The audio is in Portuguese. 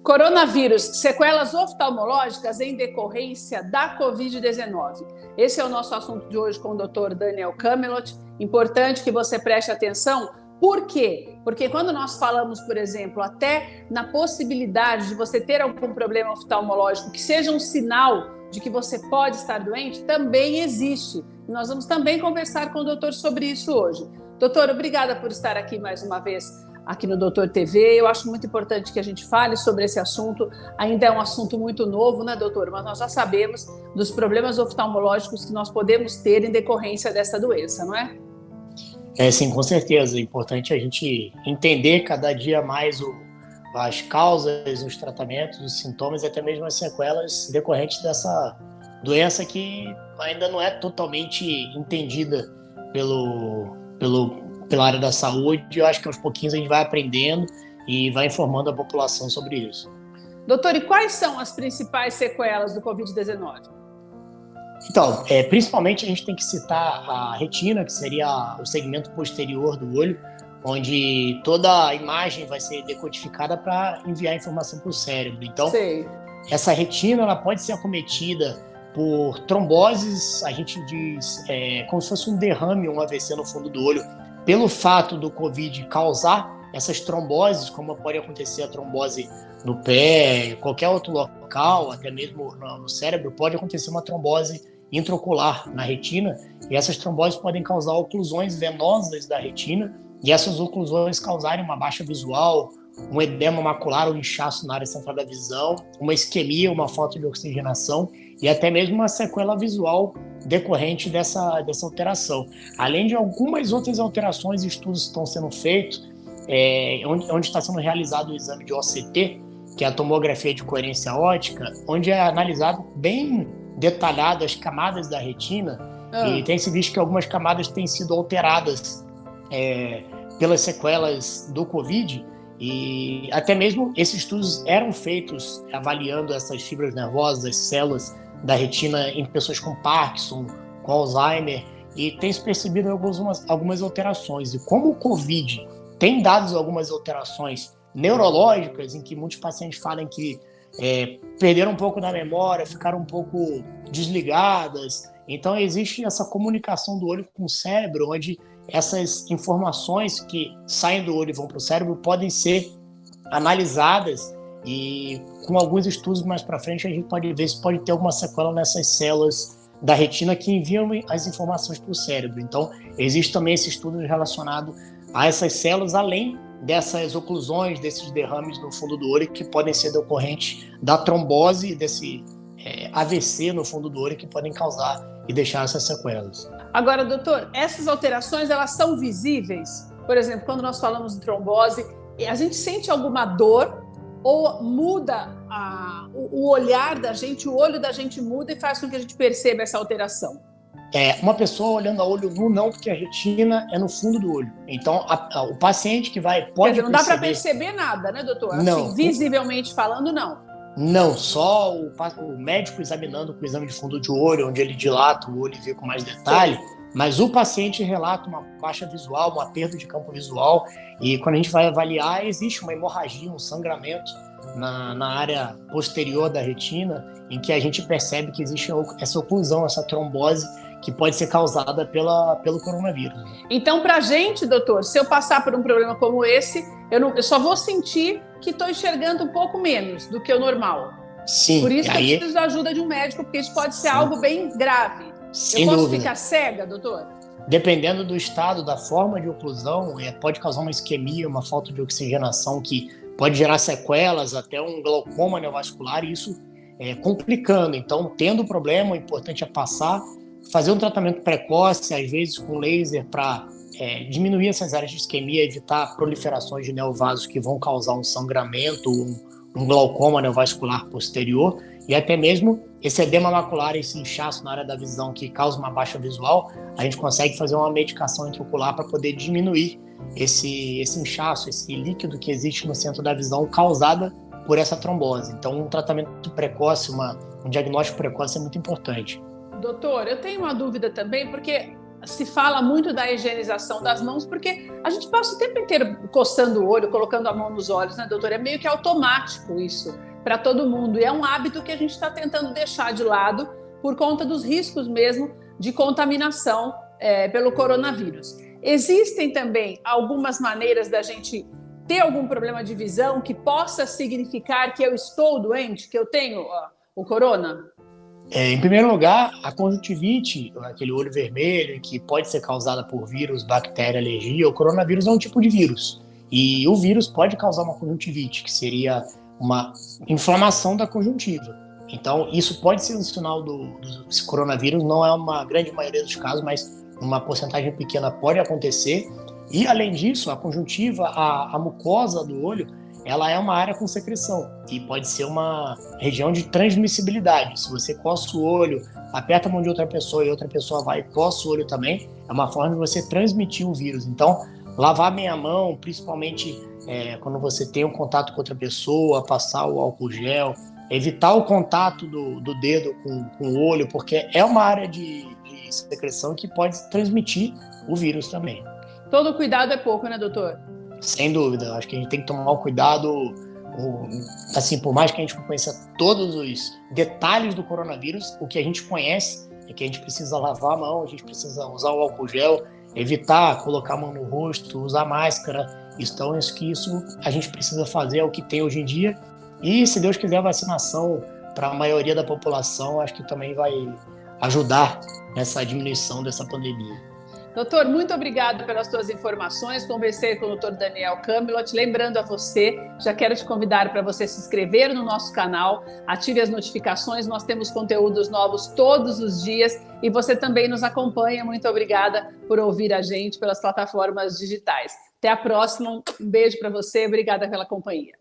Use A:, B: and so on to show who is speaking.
A: Coronavírus, sequelas oftalmológicas em decorrência da Covid-19. Esse é o nosso assunto de hoje com o Dr. Daniel Camelot. Importante que você preste atenção. Por quê? Porque quando nós falamos, por exemplo, até na possibilidade de você ter algum problema oftalmológico que seja um sinal de que você pode estar doente, também existe. Nós vamos também conversar com o doutor sobre isso hoje. Doutor, obrigada por estar aqui mais uma vez aqui no Doutor TV. Eu acho muito importante que a gente fale sobre esse assunto. Ainda é um assunto muito novo, né, doutor? Mas nós já sabemos dos problemas oftalmológicos que nós podemos ter em decorrência dessa doença, não é?
B: Sim, com certeza. É importante a gente entender cada dia mais as causas, os tratamentos, os sintomas e até mesmo as sequelas decorrentes dessa doença que ainda não é totalmente entendida pela área da saúde. Eu acho que aos pouquinhos a gente vai aprendendo e vai informando a população sobre isso.
A: Doutor, e quais são as principais sequelas do Covid-19?
B: Então, principalmente a gente tem que citar a retina, que seria o segmento posterior do olho, onde toda a imagem vai ser decodificada para enviar informação para o cérebro. Então, essa retina ela pode ser acometida por tromboses, a gente diz como se fosse um derrame, um AVC no fundo do olho, pelo fato do Covid causar essas tromboses, como pode acontecer a trombose no pé, qualquer outro local, até mesmo no cérebro, pode acontecer uma trombose intraocular na retina, e essas tromboses podem causar oclusões venosas da retina, e essas oclusões causarem uma baixa visual, um edema macular, um inchaço na área central da visão, uma isquemia, uma falta de oxigenação e até mesmo uma sequela visual decorrente dessa alteração. Além de algumas outras alterações, estudos estão sendo feitos, onde está sendo realizado o exame de OCT, que é a tomografia de coerência óptica, onde é analisado bem detalhado as camadas da retina, e tem-se visto que algumas camadas têm sido alteradas pelas sequelas do Covid, e até mesmo esses estudos eram feitos avaliando essas fibras nervosas, as células da retina em pessoas com Parkinson, com Alzheimer, e tem-se percebido algumas alterações. E como o Covid tem dado algumas alterações neurológicas, em que muitos pacientes falam que perderam um pouco da memória, ficaram um pouco desligadas. Então existe essa comunicação do olho com o cérebro, onde essas informações que saem do olho e vão para o cérebro podem ser analisadas, e com alguns estudos mais para frente a gente pode ver se pode ter alguma sequela nessas células da retina que enviam as informações para o cérebro. Então existe também esse estudo relacionado a essas células, além dessas oclusões, desses derrames no fundo do olho que podem ser decorrentes da trombose, desse AVC no fundo do olho, que podem causar e deixar essas sequelas.
A: Agora, doutor, essas alterações, elas são visíveis? Por exemplo, quando nós falamos de trombose, a gente sente alguma dor ou muda o olhar da gente, o olho da gente muda e faz com que a gente perceba essa alteração?
B: Uma pessoa olhando a olho nu, não, porque a retina é no fundo do olho. Então, o paciente que pode
A: dizer, não dá para perceber nada, né, doutor?
B: Não.
A: Assim, visivelmente falando, não.
B: Não, só o médico examinando com o exame de fundo de olho, onde ele dilata o olho e vê com mais detalhe, mas o paciente relata uma baixa visual, uma perda de campo visual, e quando a gente vai avaliar, existe uma hemorragia, um sangramento na área posterior da retina, em que a gente percebe que existe essa oclusão, essa trombose, que pode ser causada pelo coronavírus.
A: Então, pra gente, doutor, se eu passar por um problema como esse, eu só vou sentir que estou enxergando um pouco menos do que o normal.
B: Sim.
A: Por isso que eu preciso da ajuda de um médico, porque isso pode ser algo bem grave.
B: Sem
A: eu posso
B: dúvida.
A: Ficar cega, doutor?
B: Dependendo do estado, da forma de oclusão, pode causar uma isquemia, uma falta de oxigenação, que pode gerar sequelas, até um glaucoma neovascular, e isso complicando. Então, tendo problema, o importante é fazer um tratamento precoce, às vezes com laser, para diminuir essas áreas de isquemia, evitar proliferações de neovasos que vão causar um sangramento, um glaucoma neovascular posterior, e até mesmo esse edema macular, esse inchaço na área da visão que causa uma baixa visual, a gente consegue fazer uma medicação intraocular para poder diminuir esse inchaço, esse líquido que existe no centro da visão causada por essa trombose. Então, um tratamento precoce, um diagnóstico precoce é muito importante.
A: Doutor, eu tenho uma dúvida também, porque se fala muito da higienização das mãos, porque a gente passa o tempo inteiro coçando o olho, colocando a mão nos olhos, né, doutora? É meio que automático isso para todo mundo. E é um hábito que a gente está tentando deixar de lado por conta dos riscos mesmo de contaminação pelo coronavírus. Existem também algumas maneiras da gente ter algum problema de visão que possa significar que eu estou doente, que eu tenho o corona?
B: Em primeiro lugar, a conjuntivite, aquele olho vermelho, que pode ser causada por vírus, bactéria, alergia. O coronavírus é um tipo de vírus. E o vírus pode causar uma conjuntivite, que seria uma inflamação da conjuntiva. Então, isso pode ser um sinal do coronavírus, não é uma grande maioria dos casos, mas uma porcentagem pequena pode acontecer. E, além disso, a conjuntiva, a mucosa do olho, ela é uma área com secreção e pode ser uma região de transmissibilidade. Se você coça o olho, aperta a mão de outra pessoa e outra pessoa vai e coça o olho também, é uma forma de você transmitir o vírus. Então, lavar bem a mão, principalmente quando você tem um contato com outra pessoa, passar o álcool gel, evitar o contato do dedo com o olho, porque é uma área de secreção que pode transmitir o vírus também.
A: Todo cuidado é pouco, né, doutor?
B: Sem dúvida, acho que a gente tem que tomar cuidado, assim, por mais que a gente não conheça todos os detalhes do coronavírus, o que a gente conhece é que a gente precisa lavar a mão, a gente precisa usar o álcool gel, evitar colocar a mão no rosto, usar máscara. Então, isso a gente precisa fazer, é o que tem hoje em dia. E, se Deus quiser, a vacinação para a maioria da população, acho que também vai ajudar nessa diminuição dessa pandemia.
A: Doutor, muito obrigado pelas suas informações. Conversei com o doutor Daniel Camelot. Lembrando a você, já quero te convidar para você se inscrever no nosso canal, ative as notificações, nós temos conteúdos novos todos os dias e você também nos acompanha. Muito obrigada por ouvir a gente pelas plataformas digitais. Até a próxima, um beijo para você, obrigada pela companhia.